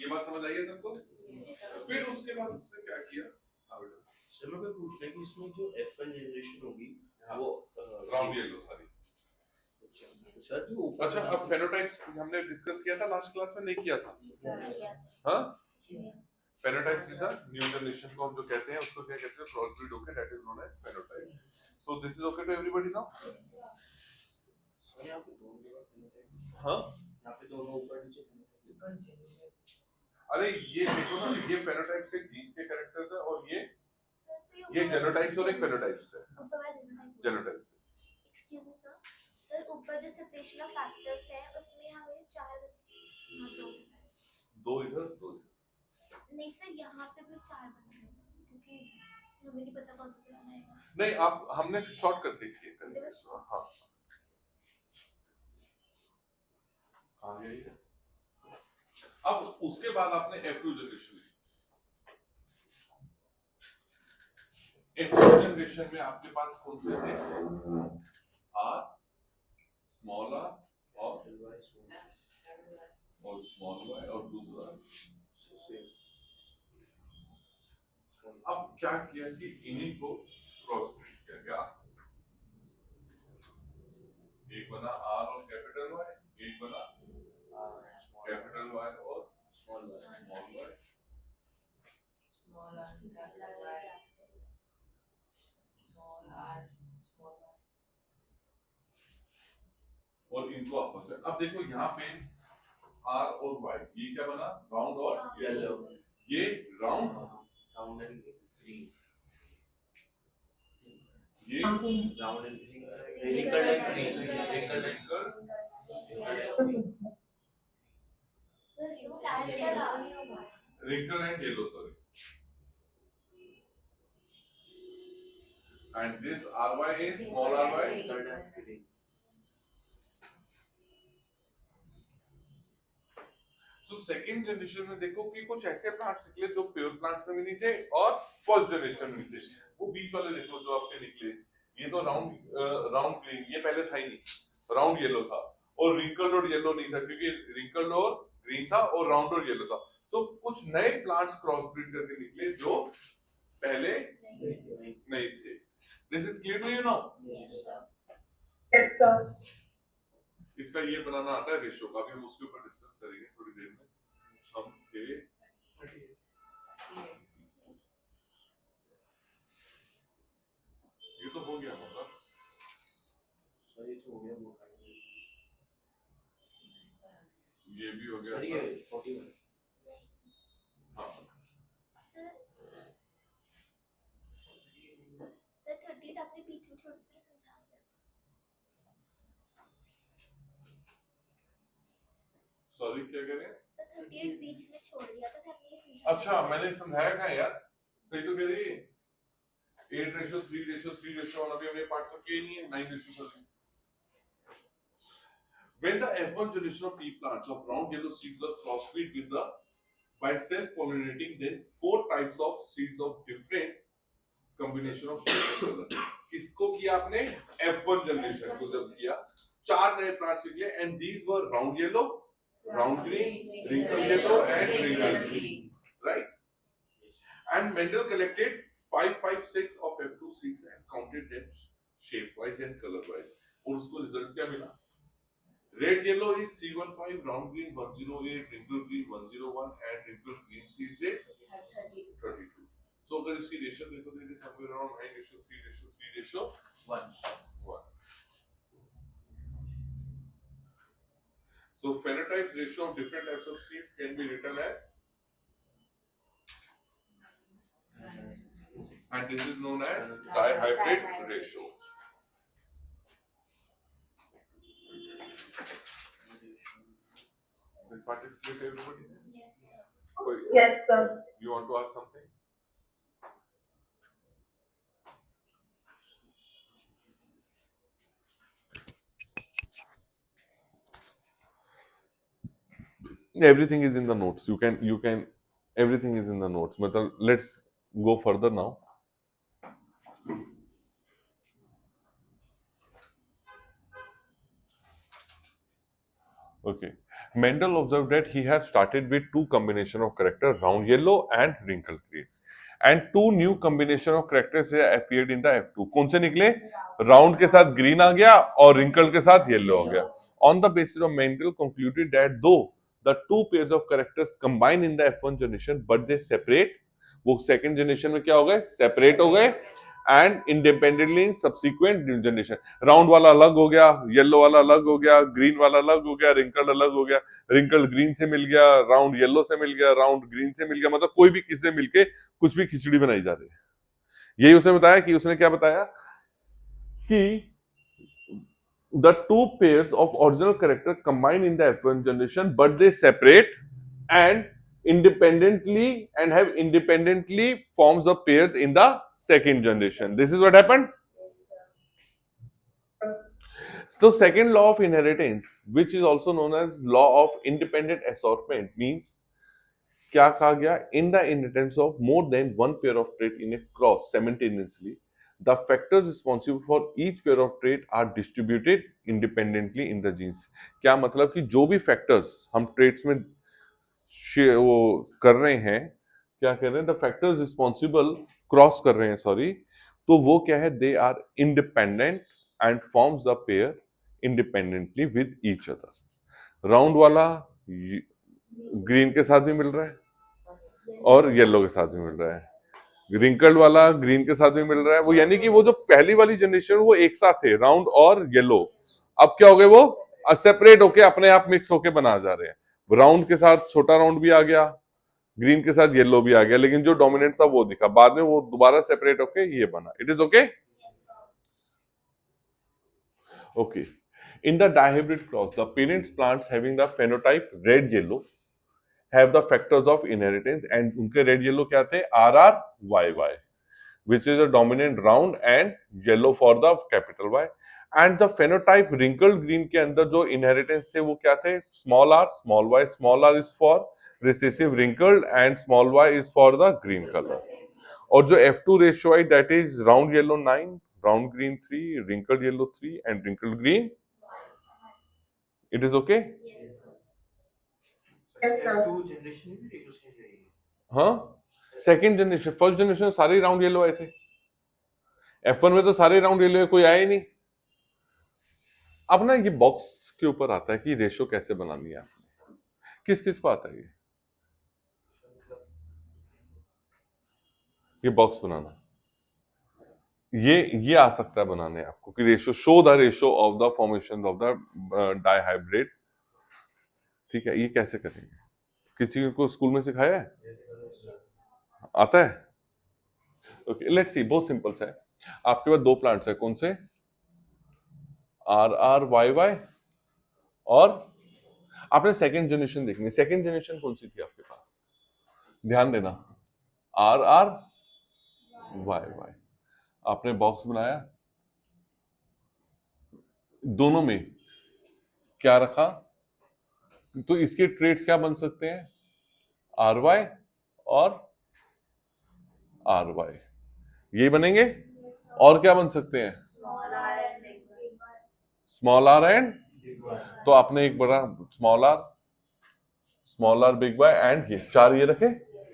ये बात समझ आई है सबको? फिर उसके बाद उसने क्या किया? हाँ बेटा, सर मैं कोई पूछ रहा कि इसमें जो F1 जनरेशन होगी हाँ। वो राउंड येलो सारी। सर जो ऊपर अच्छा, अब फेनोटाइप्स हमने डिस्कस किया था लास्ट क्लास में, नहीं किया था? हाँ, phenotypes is the new generation को हम जो कहते हैं उसको क्या कहते हैं? क्रॉस ब्रीड होकर, that is known as phenotype. So this is okay to everybody now? Sir यहाँ पे दोनों जगह phenotype, हाँ, यहाँ पे दोनों ऊपर नीचे phenotype। अरे ये देखो ना, ये फेनोटाइप्स के जीन्स के कैरेक्टर्स है और ये जेनोटाइप्स और एक फेनोटाइप्स है। Genotypes excuse me sir, sir ऊपर जो सेपरेशन ऑफ फैक्टर्स है उसमें हमें 4 दो इधर, दो इधर। नहीं सर, यहाँ पे भी 4 बनते हैं क्योंकि हमें नहीं पता कौन सा लाना है। नहीं, आप हमने शॉर्टकट देखी है। हाँ, आ गया ये। अब उसके बाद आपने F2 जनरेशन ली। F2 जनरेशन में आपके पास कौन से थे? R, स्मॉल r और स्मॉल y और दूसरा। अब क्या किया कि इन्हीं को क्रॉस ब्रीड किया गया। एक बना R और कैपिटल Y, एक बना कैपिटल Y और स्मॉल y। और इनको आपस में, अब देखो यहाँ पे R और Y, ये क्या बना? राउंड और येलो। ये राउंड, राउंड एंड ग्रीन। ये round and green. Wrinkle and green. Wrinkle and sir you add क्या लानी होगा? wrinkle and yellow, sorry. And this RY is small ry. Wrinkle and green. So second generation में देखो कि कुछ ऐसे प्लांट्स निकले जो प्योर प्लांट्स में भी नहीं थे और फर्स्ट जनरेशन में नहीं थे। वो बीच वाले देखो जो आपके निकले, ये तो राउंड ग्रीन, ये पहले था ही नहीं, राउंड येलो था। और रिंकल्ड और येलो नहीं था क्योंकि रिंकल्ड और ग्रीन था और राउंड और येलो था। तो कुछ नए प्लांट्स क्रॉस ब्रीड करके निकले जो पहले नहीं थे। This is clear to you now? Yes sir. इसका ये बनाना आता है रेशियो का, भी हम उसके ऊपर डिस्कस करेंगे थोड़ी देर में। हम थे ये तो हो गया मतलब, सर ये तो हो गया वो ये भी हो गया। सर ये 41। हाँ, सर 38 आपने बीच में छोड़ के समझा दिया। सॉरी क्या कह रहे हैं? सर 38 बीच में छोड़ दिया था, आपने ये समझा। अच्छा, मैंने समझाया कहाँ यार? कहीं तो कह रही है 8:3:3 वाला भी हमने पार्ट तो किया ही नहीं है। 9:7। When the F1 generation of pea plants of round yellow seeds are crossbreed with the by self-pollinating, then 4 types of seeds of different combination of shape and color. किसको किया आपने? F1 generation को जब किया, 4 नए plants निकले and these were round yellow, round green, wrinkled yellow and wrinkled green, right? And Mendel collected 556 of F2 seeds and counted them shape-wise and color-wise. और उसको रिजल्ट क्या मिला? Red yellow is 315, round green 108, wrinkled green 101 and wrinkled green seeds is 32. So अगर इसकी रेशियो देखो तो it is somewhere around 9:3:1. So phenotypes ratio of different types of seeds can be written as, and this is known as dihybrid ratio. This part is clear to everybody? Yes sir. Yes, sir. You want to ask something? Everything is in the notes. You can. Everything is in the notes. Matlab, let's go further now. Okay. Mendel observed that he had started with two combination of character, round yellow and wrinkle green, and two new combination of characters appeared in the F2. कौन से निकले? राउंड के साथ ग्रीन आ गया और रिंकल के साथ येलो आ गया. On the basis of Mendel concluded that though the two pairs of characters combine in the F1 generation but they separate, वो सेकंड जनरेशन में क्या हो गए? सेपरेट हो गए. And independently in subsequent generation, round वाला अलग हो गया, येलो वाला अलग हो गया, ग्रीन वाला अलग हो गया, रिंकल अलग हो गया, रिंकल ग्रीन से मिल गया, राउंड येलो से मिल गया, राउंड ग्रीन से मिल गया, मतलब कोई भी किसी से मिलके कुछ भी खिचड़ी बनाई जा रही है. यही उसने बताया कि उसने क्या बताया कि the two pairs of original character combine in the F1 generation but they separate and independently and have independently forms of pairs in the second generation. This is what happened. So second law of inheritance, which is also known as law of independent assortment, means क्या कहा गया? In the inheritance of more than one pair of trait in a cross simultaneously, the factors responsible for each pair of trait are distributed independently in the genes. क्या मतलब कि जो भी फैक्टर्स हम ट्रेट्स में वो कर रहे हैं, क्या कर रहे हैं? द फैक्टर्स रिस्पॉन्सिबल क्रॉस कर रहे हैं, सॉरी, तो वो क्या है? They are independent and forms the pair independently with each other. Round वाला ग्रीन के साथ भी मिल रहा है और येलो के साथ भी मिल रहा है, रिंकल्ड वाला ग्रीन के साथ भी मिल रहा है. वो यानी कि वो जो पहली वाली जनरेशन वो एक साथ थे, राउंड और येलो, अब क्या हो गए? वो सेपरेट होके अपने आप मिक्स होके बना जा रहे हैं. राउंड के साथ छोटा राउंड भी आ गया, ग्रीन के साथ येलो भी आ गया, लेकिन जो डोमिनेंट था वो दिखा, बाद में वो दोबारा सेपरेट होके ये बना. It is okay. Okay. In the dihybrid cross, the parents plants having the phenotype red yellow have the factors of inheritance and उनके red yellow क्या थे? RRYY, which is a dominant round and yellow for the capital Y. And the phenotype wrinkled green के अंदर जो inheritance थे वो क्या थे? Small r, small y. Small r is for recessive wrinkled and small y is for the green color. और जो F2 ratio I, that is round yellow 9, round green 3, wrinkled yellow 3 and wrinkled green. It is okay? F2 generation में भी रेशो चेंज रही है. हाँ, सेकेंड जनरेशन. फर्स्ट जनरेशन सारे राउंड येलो आए थे. F1 में तो सारे राउंड येलो, कोई आया ही नहीं. अब ना ये बॉक्स के ऊपर आता है कि रेशो कैसे बनानी है आपने. किस किस को आता है ये बॉक्स बनाना? ये आ सकता है बनाने आपको कि ratio, show the ratio of the formation of the dihybrid. ठीक है, ये कैसे करेंगे? किसी को स्कूल में सिखाया है? आता है? Okay, let's see. बहुत सिंपल सा है. आपके पास दो प्लांट्स है, कौन से? RRYY, और आपने सेकेंड जनरेशन देखनी है. सेकेंड जनरेशन कौन सी थी आपके पास? ध्यान देना. RRYY. आपने बॉक्स बनाया, दोनों में क्या रखा? तो इसके ट्रेड्स क्या बन सकते हैं? RY और RY, ये बनेंगे. और क्या बन सकते हैं? स्मॉल r एंड, तो आपने एक बड़ा small r big Y and ये चार ये रखे,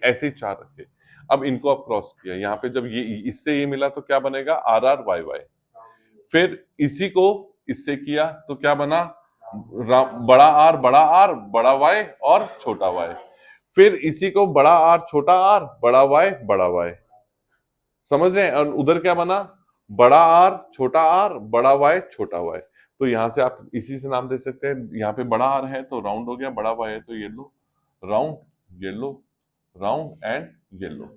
ऐसे ही चार रखे. अब इनको आप क्रॉस किया, यहाँ पे जब ये इससे ये मिला तो क्या बनेगा? RRYY. फिर इसी को इससे किया तो क्या बना? बड़ा R बड़ा Y और छोटा Y. फिर इसी को बड़ा R छोटा R, बड़ा Y बड़ा Y. समझ रहे हैं? और उधर क्या बना? बड़ा R छोटा R, बड़ा Y छोटा Y. तो यहां से आप इसी से नाम दे सकते हैं. यहाँ पे बड़ा R है तो राउंड हो गया, बड़ा Y है तो yellow, round yellow, round and yellow.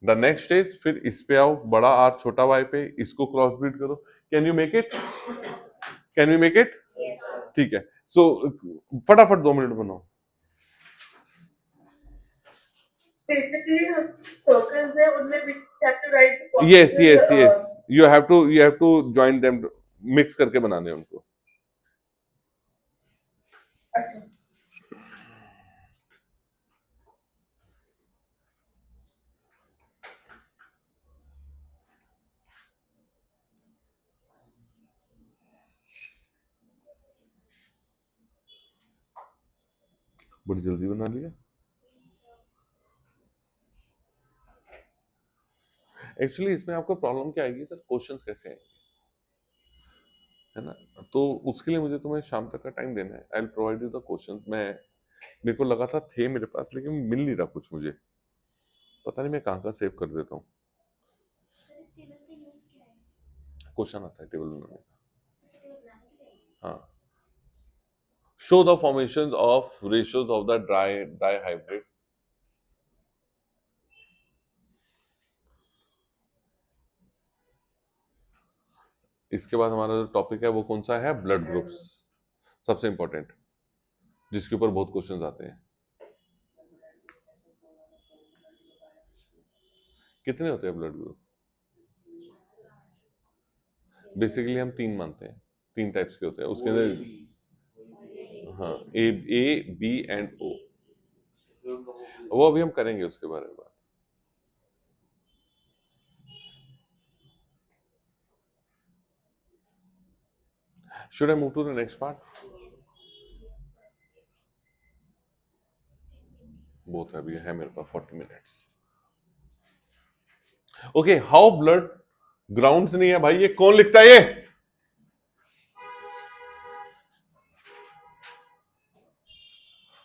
The next is, फिर इस पे आओ, बड़ा R छोटा Y पे, इसको क्रॉस ब्रीड करो. Can you make it? Can you make it? ठीक है. सो फटाफट 2 मिनट बनाओ. Basically, circles there, उनमें we have to write the Yes, yes, possible, yes. You have to join them, mix करके बनाने हैं उनको. अच्छा. बड़ी जल्दी बना लिया। एक्चुअली इसमें आपको प्रॉब्लम क्या आएगी सर, क्वेश्चंस कैसे आएंगे, है ना? तो उसके लिए मुझे तुम्हें शाम तक का टाइम देना है। I will provide you the questions. मेरे को लगा था थे मेरे पास, लेकिन मिल नहीं रहा कुछ मुझे, पता नहीं मैं कहाँ सेव कर देता हूँ। सर इस टेबल का यूज क्या है? क्वेश्चन आता है टेबल बनाने का। इस टेबल बनाने के लिए? हाँ, show the formation of ratios of the dihybrid. इसके बाद हमारा जो टॉपिक है वो कौन सा है, ब्लड ग्रुप्स, सबसे इंपॉर्टेंट, जिसके ऊपर बहुत क्वेश्चंस आते हैं। कितने होते हैं ब्लड ग्रुप? बेसिकली हम 3 मानते हैं, 3 टाइप्स के होते हैं उसके अंदर। हाँ, ए बी एंड ओ, वो अभी हम करेंगे उसके बारे में बात। Should I move to the next part? बहुत है, अभी है मेरे पास 40 minutes. Okay, how blood grounds नहीं है भाई, ये कौन लिखता है ये?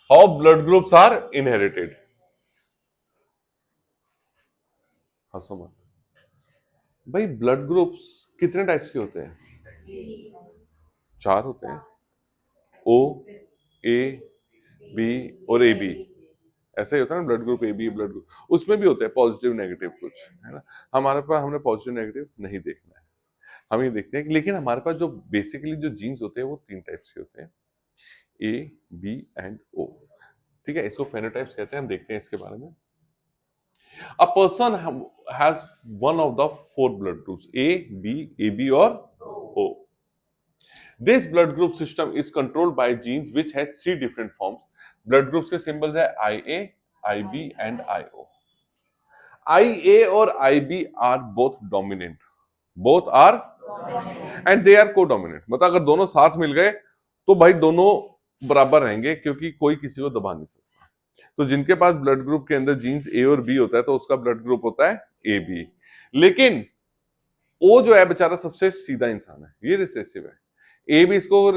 How blood groups are inherited. हंसो मत भाई, ब्लड ग्रुप्स कितने टाइप्स के होते हैं? 4 होते हैं, ओ, ए, बी और ए बी। ऐसा ही होता है ना, blood group A B blood group, उसमें भी होते हैं पॉजिटिव नेगेटिव कुछ, है ना? हमने पॉजिटिव नेगेटिव नहीं देखना है, हम ये देखते हैं कि, लेकिन हमारे पास जो बेसिकली जो जीन्स होते हैं वो 3 टाइप्स के होते हैं, ए बी एंड ओ। ठीक है, इसको फेनोटाइप्स कहते हैं, हम देखते हैं इसके बारे में। A person has one of the 4 blood groups, A B और O. This blood group system is controlled by genes which has 3 different forms. Blood groups के symbols है IA, IB and IO. IA और IB are both dominant. Both are and they are co-dominant. मतलब अगर दोनों साथ मिल गए तो भाई दोनों बराबर रहेंगे, क्योंकि कोई किसी को दबा नहीं सकता। तो जिनके पास ब्लड ग्रुप के अंदर जीन्स ए और बी होता है तो उसका ब्लड ग्रुप होता है ए बी। लेकिन ओ जो है बेचारा सबसे सीधा इंसान है, ये रिसेसिव है। ए भी इसको